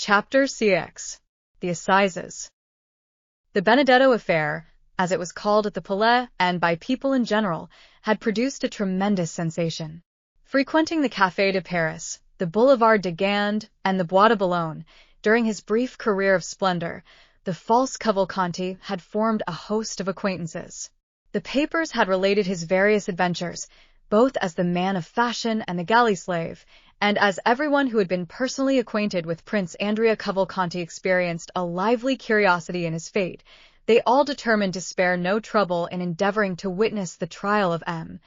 Chapter CX. The Assizes. The Benedetto affair, as it was called at the Palais and by people in general, had produced a tremendous sensation. Frequenting the Café de Paris, the Boulevard de Gand, and the Bois de Boulogne, during his brief career of splendor, the false Cavalcanti had formed a host of acquaintances. The papers had related his various adventures, both as the man of fashion and the galley slave, and as everyone who had been personally acquainted with Prince Andrea Cavalcanti experienced a lively curiosity in his fate, they all determined to spare no trouble in endeavoring to witness the trial of M.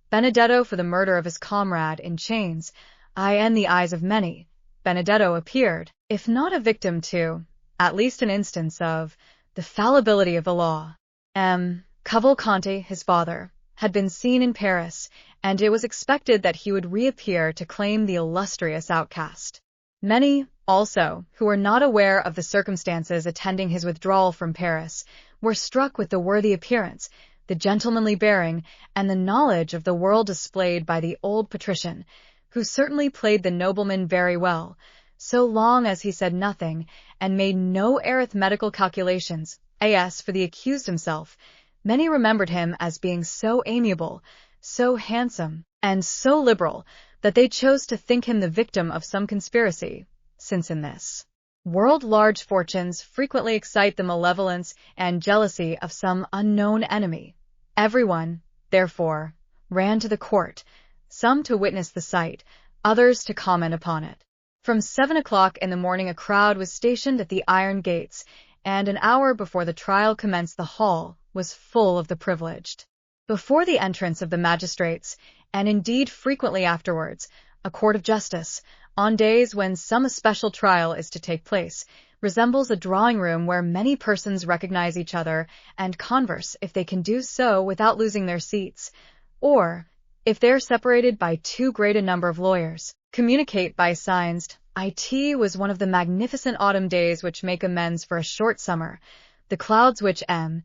Benedetto for the murder of his comrade in chains. In the eyes of many, Benedetto appeared, if not a victim to, at least an instance of, the fallibility of the law. M. Cavalcanti, his father, had been seen in Paris, and it was expected that he would reappear to claim the illustrious outcast. Many, also, who were not aware of the circumstances attending his withdrawal from Paris, were struck with the worthy appearance, the gentlemanly bearing, and the knowledge of the world displayed by the old patrician, who certainly played the nobleman very well, so long as he said nothing and made no arithmetical calculations, as for the accused himself. Many remembered him as being so amiable, so handsome, and so liberal, that they chose to think him the victim of some conspiracy, since in this world large fortunes frequently excite the malevolence and jealousy of some unknown enemy. Everyone, therefore, ran to the court, some to witness the sight, others to comment upon it. From 7 o'clock in the morning a crowd was stationed at the iron gates, and an hour before the trial commenced the hall was full of the privileged. Before the entrance of the magistrates, and indeed frequently afterwards, a court of justice, on days when some especial trial is to take place, resembles a drawing-room where many persons recognize each other and converse if they can do so without losing their seats, or, if they are separated by too great a number of lawyers, communicate by signs. It was one of the magnificent autumn days which make amends for a short summer. The clouds which M.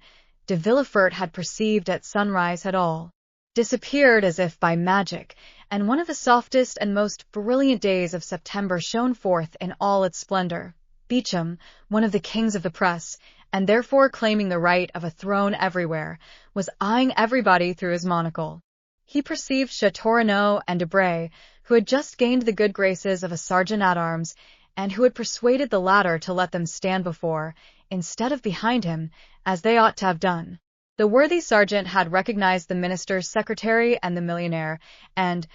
de Villefort had perceived at sunrise had all disappeared as if by magic, and one of the softest and most brilliant days of September shone forth in all its splendor. Beauchamp, one of the kings of the press, and therefore claiming the right of a throne everywhere, was eyeing everybody through his monocle. He perceived Châteaurenaud and Debray, who had just gained the good graces of a sergeant-at-arms, and who had persuaded the latter to let them stand before, instead of behind him, as they ought to have done. The worthy sergeant had recognized the minister's secretary and the millionaire, and,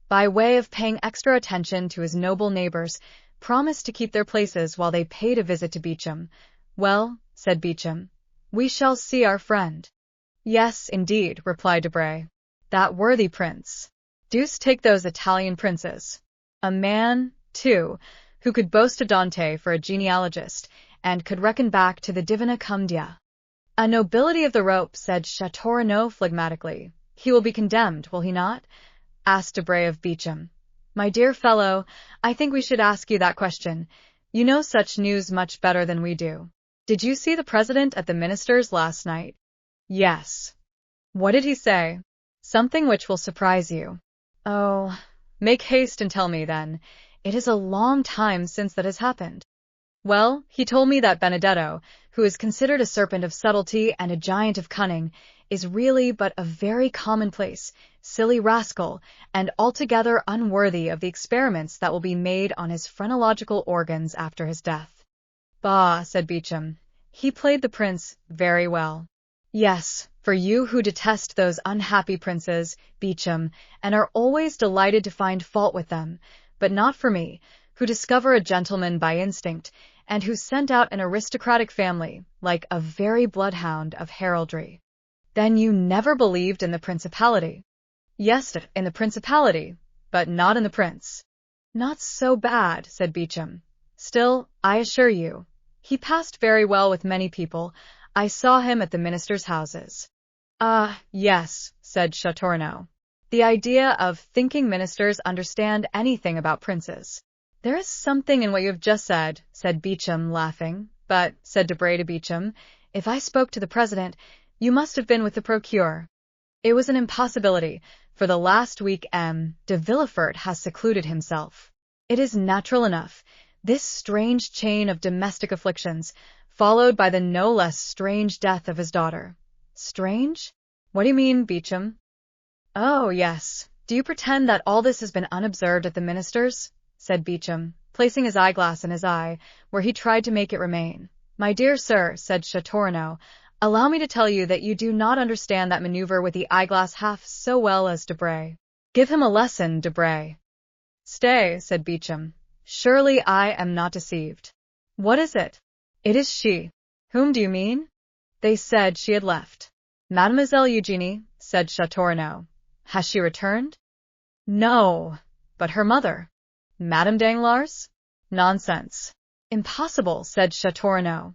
by way of paying extra attention to his noble neighbors, promised to keep their places while they paid a visit to Beauchamp. "Well," said Beauchamp, "we shall see our friend." "Yes, indeed," replied Debray. "That worthy prince. Deuce take those Italian princes. A man, too, who could boast of Dante for a genealogist, and could reckon back to the Divina Commedia." "A nobility of the rope," said Châteaurenaud phlegmatically. "He will be condemned, will he not?" asked Debray of Beauchamp. "My dear fellow, I think we should ask you that question. You know such news much better than we do. Did you see the president at the minister's last night?" "Yes." "What did he say?" "Something which will surprise you." "Oh, make haste and tell me, then. It is a long time since that has happened." "Well, he told me that Benedetto, who is considered a serpent of subtlety and a giant of cunning, is really but a very commonplace, silly rascal, and altogether unworthy of the experiments that will be made on his phrenological organs after his death." "Bah," said Beauchamp. "He played the prince very well." "Yes, for you who detest those unhappy princes, Beauchamp, and are always delighted to find fault with them, but not for me, who discover a gentleman by instinct, and who sent out an aristocratic family, like a very bloodhound of heraldry." "Then you never believed in the principality?" "Yes, in the principality, but not in the prince." "Not so bad," said Beauchamp. "Still, I assure you, he passed very well with many people. I saw him at the ministers' houses." "Ah, yes," said Châteaurenaud. "The idea of thinking ministers understand anything about princes." "There is something in what you have just said," said Beauchamp, laughing. "But," said Debray to Beauchamp, "if I spoke to the president, you must have been with the procureur." "It was an impossibility. For the last week M. de Villefort has secluded himself." "It is natural enough. This strange chain of domestic afflictions, followed by the no less strange death of his daughter. Strange? What do you mean, Beauchamp? Oh, yes. Do you pretend that all this has been unobserved at the minister's? Said Beauchamp, placing his eyeglass in his eye, where he tried to make it remain. My dear sir, said Châteaurenaud, allow me to tell you that you do not understand that maneuver with the eyeglass half so well as Debray. Give him a lesson, Debray. Stay, said Beauchamp. Surely I am not deceived. What is it? It is she. Whom do you mean? They said she had left. Mademoiselle Eugénie, said Châteaurenaud. Has she returned? No. But her mother? Madame Danglars? Nonsense. Impossible, said Châteaurenaud.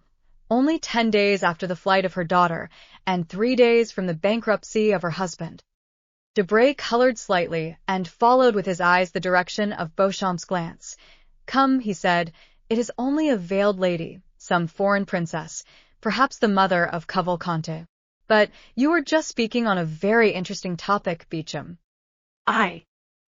Only 10 days after the flight of her daughter, and 3 days from the bankruptcy of her husband. Debray colored slightly, and followed with his eyes the direction of Beauchamp's glance. Come, he said, it is only a veiled lady, some foreign princess, perhaps the mother of Cavalcanti. But you were just speaking on a very interesting topic, Beauchamp.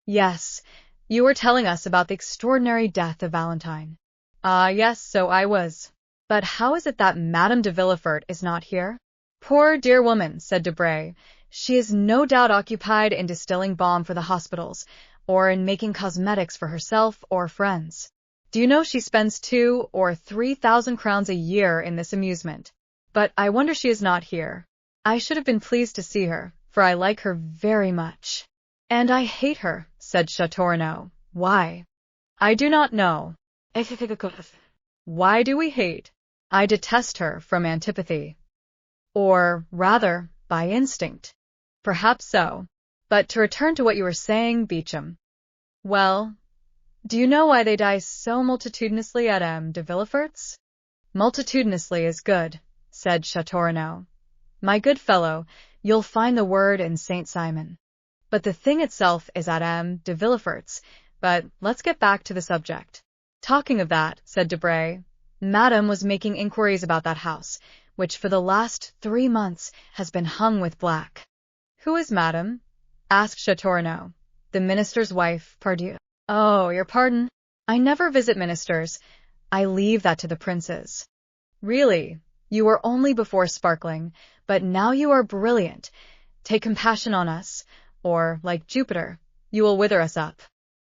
Yes, you were telling us about the extraordinary death of Valentine. Ah, yes, so I was. But how is it that Madame de Villefort is not here? Poor dear woman, said Debray. She is no doubt occupied in distilling balm for the hospitals, or in making cosmetics for herself or friends. Do you know she spends 2,000 or 3,000 crowns a year in this amusement? But I wonder she is not here. I should have been pleased to see her, for I like her very much. And I hate her, said Châteaurenaud. Why? I do not know. Why do we hate? I detest her from antipathy. Or, rather, by instinct. Perhaps so. But to return to what you were saying, Beauchamp. Well, do you know why they die so multitudinously at de Villefort's? Multitudinously is good, said Châteaurenaud. My good fellow, you'll find the word in Saint Simon. But the thing itself is at de Villefort's. But let's get back to the subject. Talking of that, said Debray, Madame was making inquiries about that house, which for the last 3 months has been hung with black. Who is Madame? Asked Châteaurenaud. The minister's wife, pardieu. Oh, your pardon. I never visit ministers. I leave that to the princes. Really, you were only before sparkling, but now you are brilliant. Take compassion on us, or, like Jupiter, you will wither us up.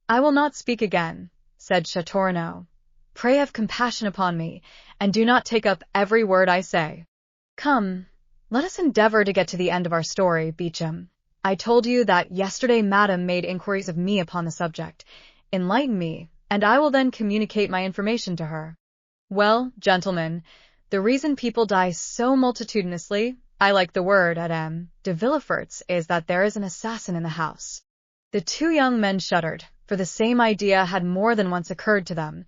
I will not speak again, said Châteaurenaud. Pray have compassion upon me, and do not take up every word I say. Come, let us endeavor to get to the end of our story, Beauchamp. I told you that yesterday Madame made inquiries of me upon the subject. Enlighten me, and I will then communicate my information to her. Well, gentlemen, the reason people die so multitudinously, I like the word at de Villefort's, is that there is an assassin in the house. The 2 young men shuddered, for the same idea had more than once occurred to them.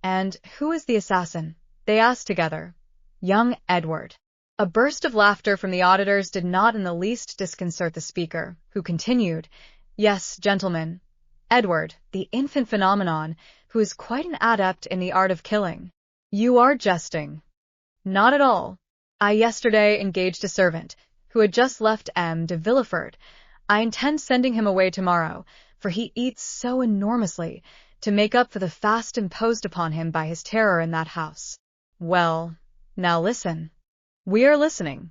And who is the assassin? They asked together. Young Edward. A burst of laughter from the auditors did not in the least disconcert the speaker, who continued, Yes, gentlemen, Edward, the infant phenomenon, who is quite an adept in the art of killing. You are jesting. Not at all. I yesterday engaged a servant, who had just left de Villefort. I intend sending him away tomorrow, for he eats so enormously, to make up for the fast imposed upon him by his terror in that house. Well, now listen. We are listening.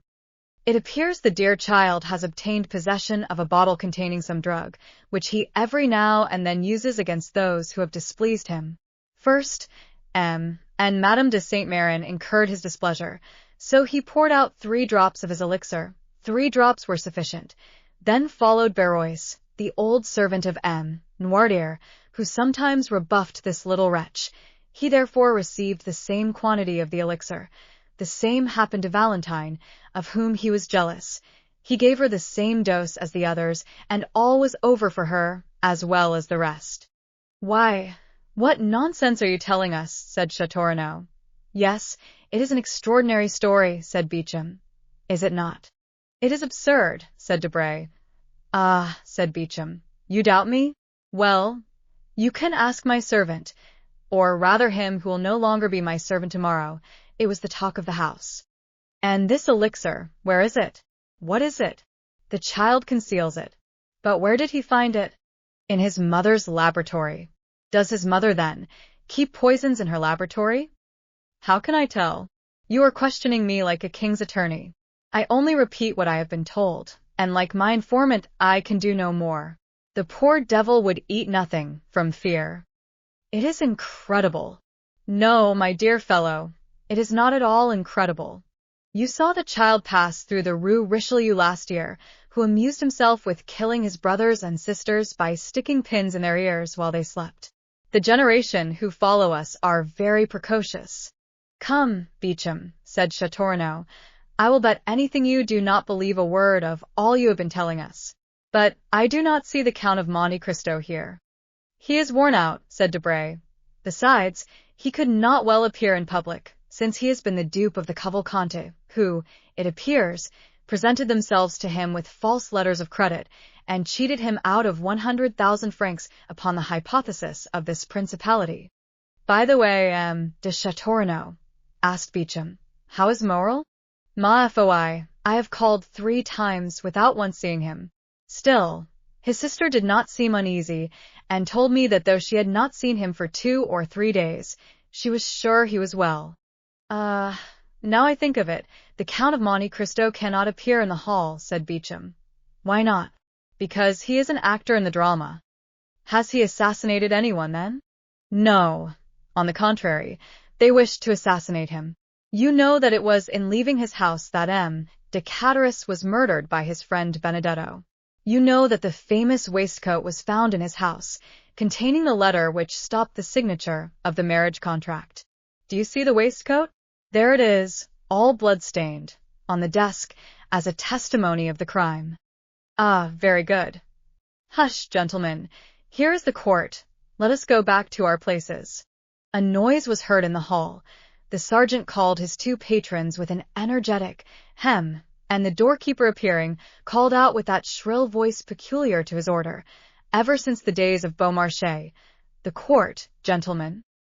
It appears the dear child has obtained possession of a bottle containing some drug, which he every now and then uses against those who have displeased him. First, and Madame de Saint-Méran incurred his displeasure, so he poured out 3 drops of his elixir. 3 drops were sufficient. Then followed Barrois, the old servant of Noirtier, who sometimes rebuffed this little wretch. He therefore received the same quantity of the elixir. The same happened to Valentine, of whom he was jealous. He gave her the same dose as the others, and all was over for her, as well as the rest. Why, what nonsense are you telling us? Said Châteaurenaud. Yes, it is an extraordinary story, said Beauchamp. Is it not? It is absurd, said Debray. Ah, said Beauchamp, you doubt me? Well, you can ask my servant, or rather him who will no longer be my servant tomorrow. It was the talk of the house. And this elixir, where is it? What is it? The child conceals it. But where did he find it? In his mother's laboratory. Does his mother then, keep poisons in her laboratory? How can I tell? You are questioning me like a king's attorney. I only repeat what I have been told, and like my informant, I can do no more. The poor devil would eat nothing from fear. It is incredible. No, my dear fellow, it is not at all incredible. You saw the child pass through the Rue Richelieu last year, who amused himself with killing his brothers and sisters by sticking pins in their ears while they slept. The generation who follow us are very precocious. Come, Beauchamp, said Châteaurenaud, I will bet anything you do not believe a word of all you have been telling us. But I do not see the Count of Monte Cristo here. He is worn out, said Debray. Besides, he could not well appear in public, since he has been the dupe of the Cavalcanti, who, it appears, presented themselves to him with false letters of credit, and cheated him out of 100,000 francs upon the hypothesis of this principality. By the way, de Châteaurenaud, asked Beauchamp, how is Morel? Ma foi, I have called 3 times without once seeing him. Still, his sister did not seem uneasy, and told me that though she had not seen him for 2 or 3 days, she was sure he was well. Now I think of it, the Count of Monte Cristo cannot appear in the hall, said Beauchamp. Why not? Because he is an actor in the drama. Has he assassinated anyone, then? No. On the contrary, they wished to assassinate him. You know that it was in leaving his house that M. de Cateris was murdered by his friend Benedetto. You know that the famous waistcoat was found in his house, containing the letter which stopped the signature of the marriage contract. Do you see the waistcoat? There it is, all blood-stained, on the desk, as a testimony of the crime. Ah, very good. Hush, gentlemen, here is the court. Let us go back to our places. A noise was heard in the hall. The sergeant called his 2 patrons with an energetic hem, and the doorkeeper appearing, called out with that shrill voice peculiar to his order, ever since the days of Beaumarchais, the court, gentlemen.